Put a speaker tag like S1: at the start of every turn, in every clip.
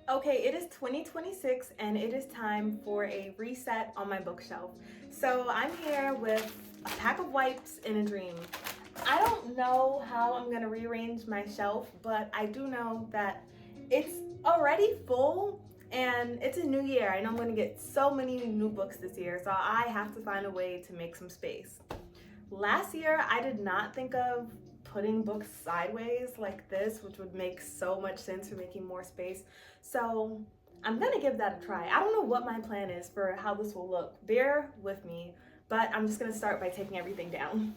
S1: Okay, it is 2026 and it is time for a reset on my bookshelf. So I'm here with a pack of wipes and a dream. I don't know how I'm gonna rearrange my shelf, but I do know that it's already full and it's a new year. I know I'm gonna get so many new books this year, so I have to find a way to make some space. Last year, I did not think of putting books sideways like this, which would make so much sense for making more space. So I'm gonna give that a try. I don't know what my plan is for how this will look. Bear with me, but I'm just gonna start by taking everything down.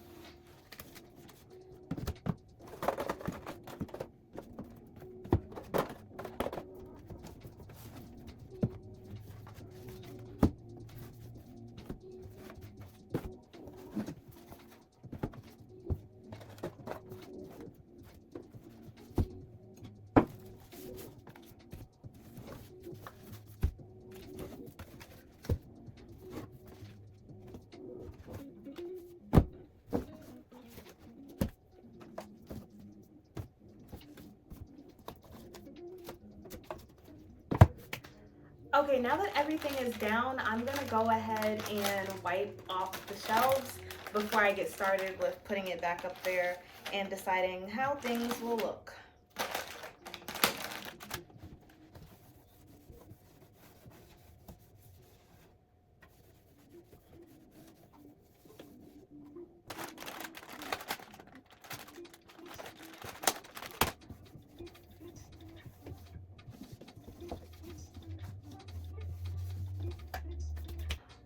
S1: Okay, now that everything is down, I'm gonna go ahead and wipe off the shelves before I get started with putting it back up there and deciding how things will look.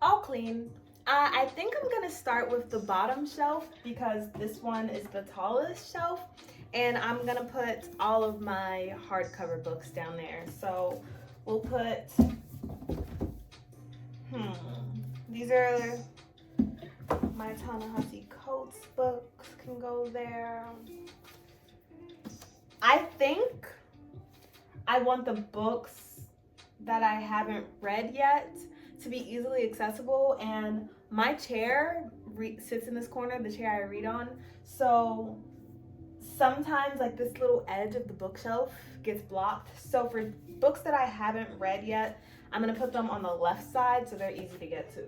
S1: All clean. I think I'm gonna start with the bottom shelf because this one is the tallest shelf, and I'm gonna put all of my hardcover books down there. So we'll put, these are my Ta-Nehisi Coates books can go there. I think I want the books that I haven't read yet to be easily accessible, and my chair sits in this corner, the chair I read on, so sometimes like this little edge of the bookshelf gets blocked. So for books that I haven't read yet, I'm gonna put them on the left side so they're easy to get to.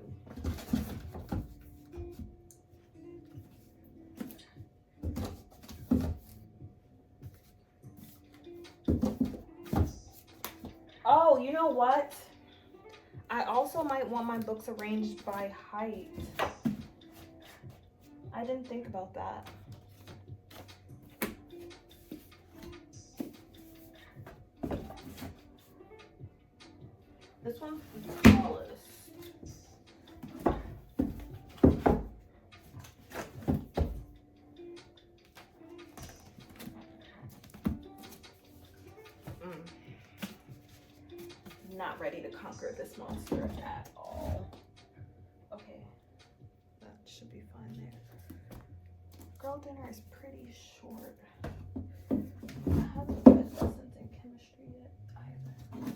S1: Oh, you know what? I also might want my books arranged by height. I didn't think about that. This one's the tallest. Not ready to conquer this monster at all. Okay, that should be fine there. Girl dinner is pretty short. I haven't read lessons in chemistry yet either.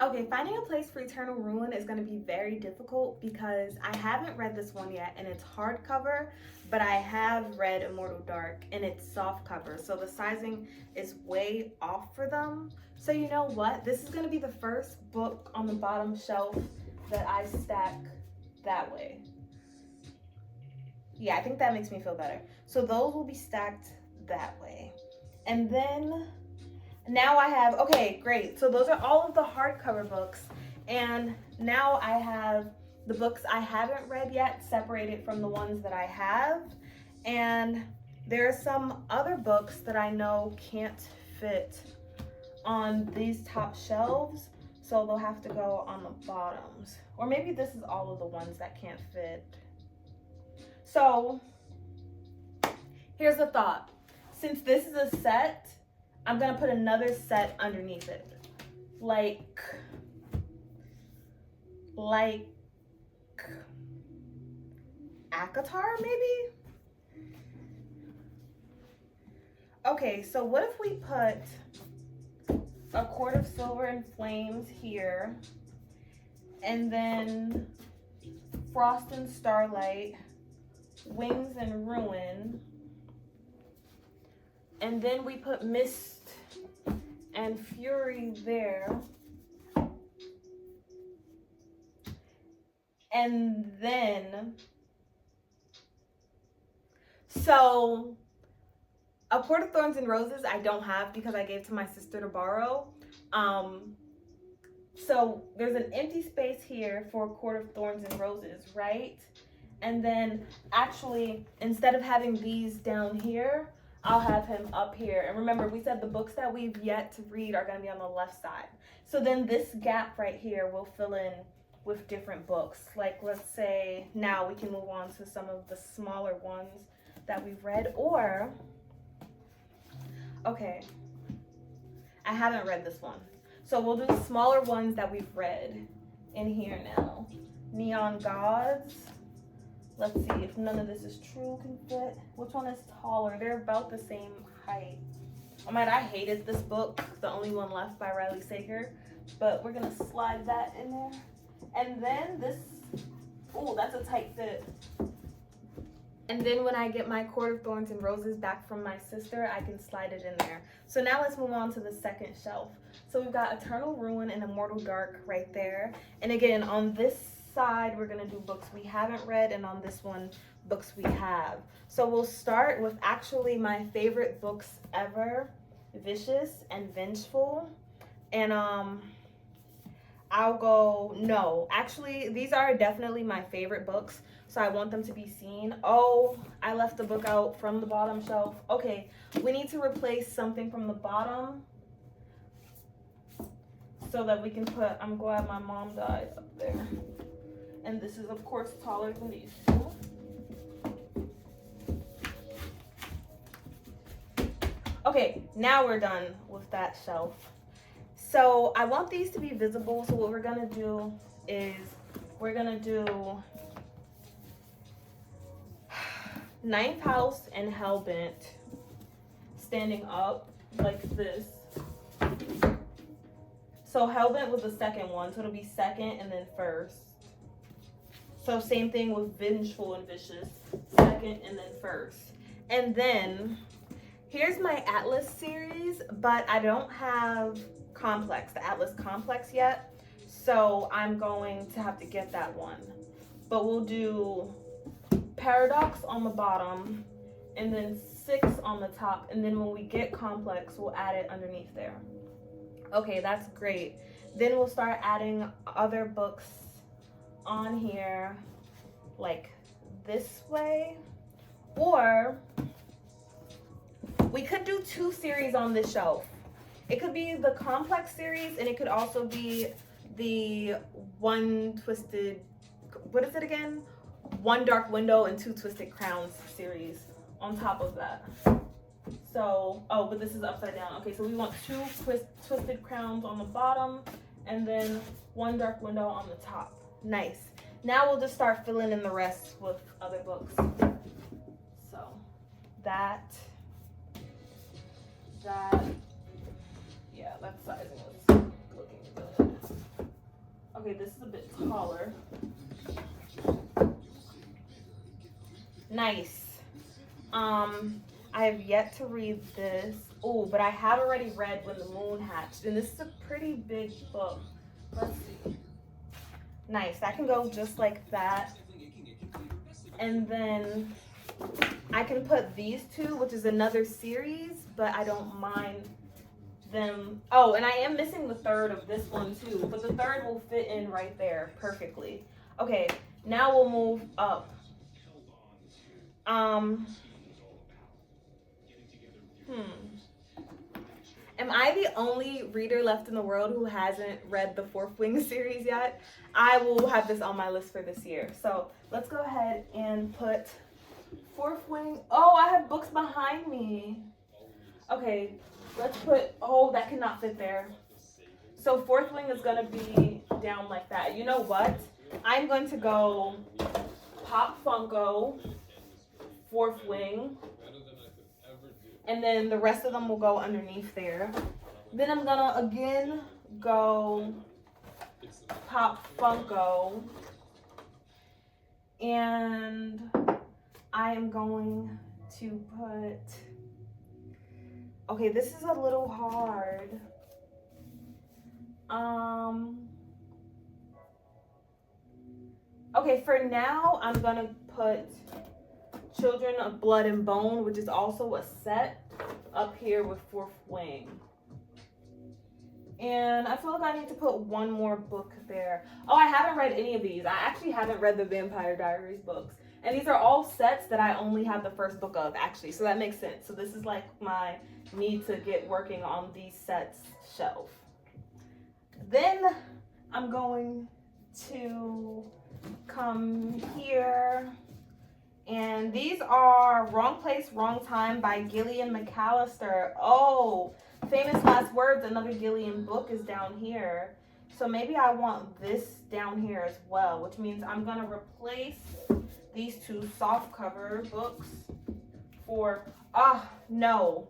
S1: Okay, finding a place for Eternal Ruin is going to be very difficult because I haven't read this one yet and it's hardcover, but I have read Immortal Dark and it's softcover, so the sizing is way off for them. So you know what? This is going to be the first book on the bottom shelf that I stack that way. Yeah, I think that makes me feel better. So those will be stacked that way. And then now I have, okay, great. So those are all of the hardcover books. And now I have the books I haven't read yet separated from the ones that I have. And there are some other books that I know can't fit on these top shelves. So they'll have to go on the bottoms. Or maybe this is all of the ones that can't fit. So here's the thought. Since this is a set, I'm gonna put another set underneath it. Like Akatar, maybe? Okay, so what if we put A Court of Silver and Flames here, and then Frost and Starlight, Wings and Ruin, and then we put Mist and Fury there. And then, so A Court of Thorns and Roses I don't have because I gave to my sister to borrow. So there's an empty space here for A Court of Thorns and Roses, right? And then actually, instead of having these down here, I'll have him up here. And remember, we said the books that we've yet to read are going to be on the left side. So then this gap right here will fill in with different books. Like, let's say now we can move on to some of the smaller ones that we've read. Or, okay, I haven't read this one. So we'll do the smaller ones that we've read in here now. Neon Gods. Let's see if none of this is true can fit. Which one is taller? They're about the same height. Oh man, I hated this book, The Only One Left by Riley Sager, but we're gonna slide that in there. And then this, oh, that's a tight fit. And then when I get my Court of Thorns and Roses back from my sister, I can slide it in there. So now let's move on to the second shelf. So we've got Eternal Ruin and Immortal Dark right there. And again, on this side, we're gonna do books we haven't read, and on this one, books we have. So we'll start with actually my favorite books ever, Vicious and Vengeful. And I'll go, no, actually, these are definitely my favorite books, so I want them to be seen. Oh, I left the book out from the bottom shelf. Okay, we need to replace something from the bottom so that we can put I'm Glad My Mom Died up there. And this is, of course, taller than these two. Okay, now we're done with that shelf. So I want these to be visible, so what we're gonna do is we're gonna do Ninth House and Hellbent standing up like this. So Hellbent was the second one, so it'll be second and then first. So same thing with Vengeful and Vicious, second and then first. And then here's my Atlas series, but I don't have Complex, the Atlas Complex yet, so I'm going to have to get that one. But we'll do Paradox on the bottom and then 6 on the top, and then when we get Complex, we'll add it underneath there. Okay, that's great. Then we'll start adding other books on here like this way, or we could do 2 series on this shelf. It could be the Complex series, and it could also be the One Twisted, what is it again? One Dark Window and 2 Twisted Crowns series on top of that. So, oh, but this is upside down. Okay, so we want 2 Twisted Crowns on the bottom and then 1 Dark Window on the top. Nice. Now we'll just start filling in the rest with other books. So, that, yeah, that sizing was looking good. Okay, this is a bit taller. Nice. I have yet to read this. Oh, but I have already read When the Moon Hatched, and this is a pretty big book. Let's see. Nice. That can go just like that. And then I can put these two, which is another series, but I don't mind them. Oh, and I am missing the third of this one too, but the third will fit in right there perfectly. Okay, now we'll move up. Am I the only reader left in the world who hasn't read the Fourth Wing series yet? I will have this on my list for this year. So let's go ahead and put Fourth Wing. Oh, I have books behind me. Okay, let's put, oh, that cannot fit there. So Fourth Wing is gonna be down like that. You know what? I'm going to go Pop Funko, Fourth Wing, and then the rest of them will go underneath there. Then I'm gonna again go Pop Funko, and I am going to put, okay, this is a little hard. Okay, for now, I'm gonna put Children of Blood and Bone, which is also a set, up here with Fourth Wing. And I feel like I need to put one more book there. Oh, I haven't read any of these. I actually haven't read the Vampire Diaries books. And these are all sets that I only have the first book of, actually. So that makes sense. So this is like my need to get working on these sets shelf. Then I'm going to come here. And these are Wrong Place, Wrong Time by Gillian McAllister. Oh, Famous Last Words, another Gillian book, is down here. So maybe I want this down here as well, which means I'm going to replace these two soft cover books for, no.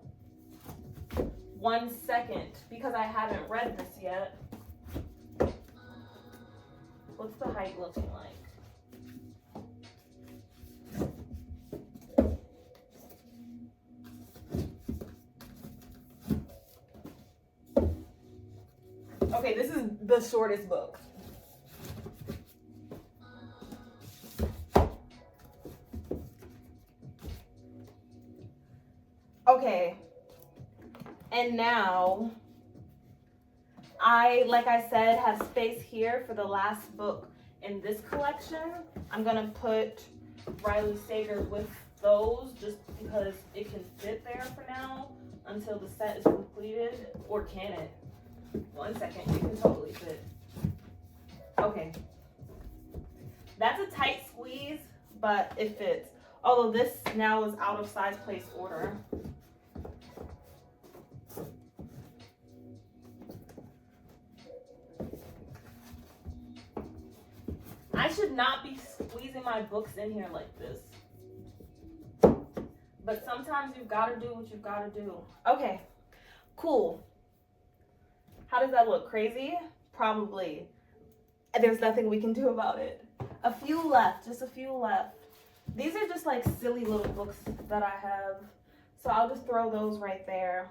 S1: 1 second, because I haven't read this yet. What's the height looking like? Okay, this is the shortest book. Okay, and now like I said, have space here for the last book in this collection. I'm gonna put Riley Sager with those just because it can fit there for now until the set is completed, or can it? 1 second, it can totally fit. Okay. That's a tight squeeze, but it fits. Although this now is out of size place order. I should not be squeezing my books in here like this. But sometimes you've got to do what you've got to do. Okay, cool. How does that look? Crazy? Probably. There's nothing we can do about it. A few left, just a few left. These are just like silly little books that I have. So I'll just throw those right there.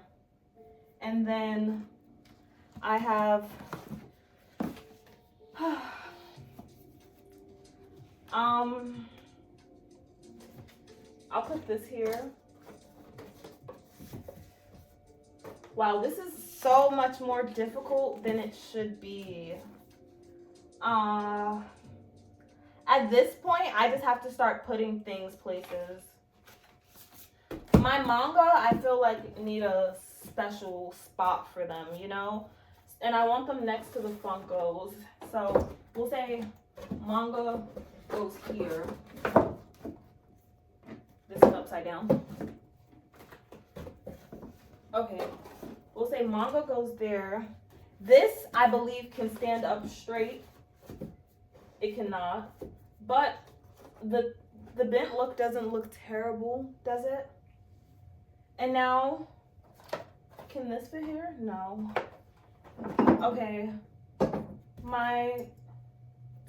S1: And then I have, I'll put this here. Wow, this is so much more difficult than it should be. At this point, I just have to start putting things places. My manga, I feel like need a special spot for them, you know? And I want them next to the Funkos. So we'll say manga goes here. This is upside down. Okay. We'll say manga goes there. This, I believe, can stand up straight. It cannot. But the bent look doesn't look terrible, does it? And now, can this fit here? No. Okay. My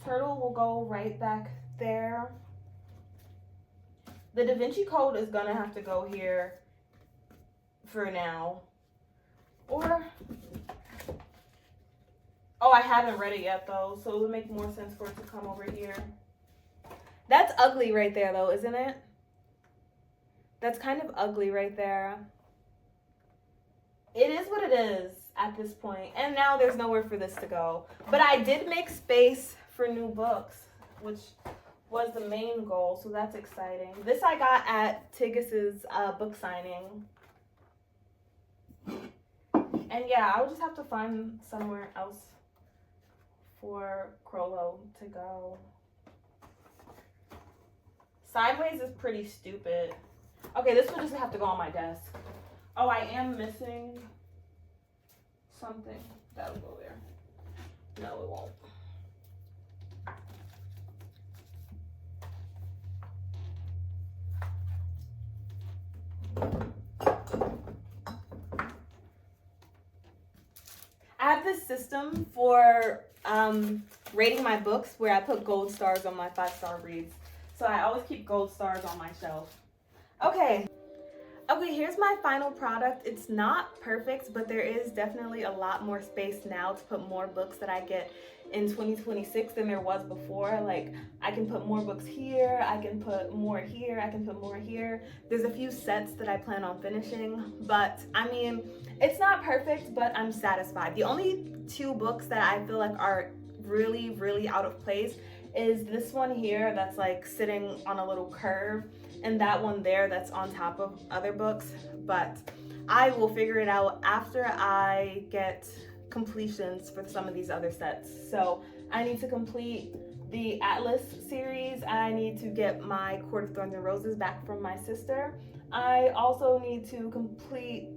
S1: Turtle will go right back there. The Da Vinci Code is gonna have to go here for now. Or, oh, I haven't read it yet though, so it would make more sense for it to come over here. That's ugly right there though, isn't it? That's kind of ugly right there. It is what it is at this point. And now there's nowhere for this to go. But I did make space for new books, which was the main goal, so that's exciting. This I got at Tiggis's book signing. And yeah, I would just have to find somewhere else for Crollo to go. Sideways is pretty stupid. Okay, this would just have to go on my desk. Oh, I am missing something. That'll go there. No, it won't. I have this system for rating my books where I put gold stars on my 5-star reads. So I always keep gold stars on my shelf. Okay, here's my final product. It's not perfect, but there is definitely a lot more space now to put more books that I get in 2026 than there was before. Like, I can put more books here, I can put more here, I can put more here. There's a few sets that I plan on finishing, but I mean, it's not perfect, but I'm satisfied. The only 2 books that I feel like are really, really out of place is this one here that's like sitting on a little curve, and that one there that's on top of other books. But I will figure it out after I get completions for some of these other sets. So I need to complete the Atlas series. I need to get my Court of Thorns and Roses back from my sister. I also need to complete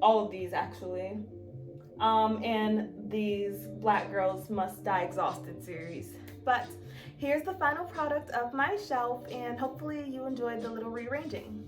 S1: all of these actually. And these Black Girls Must Die Exhausted series. But here's the final product of my shelf, and hopefully you enjoyed the little rearranging.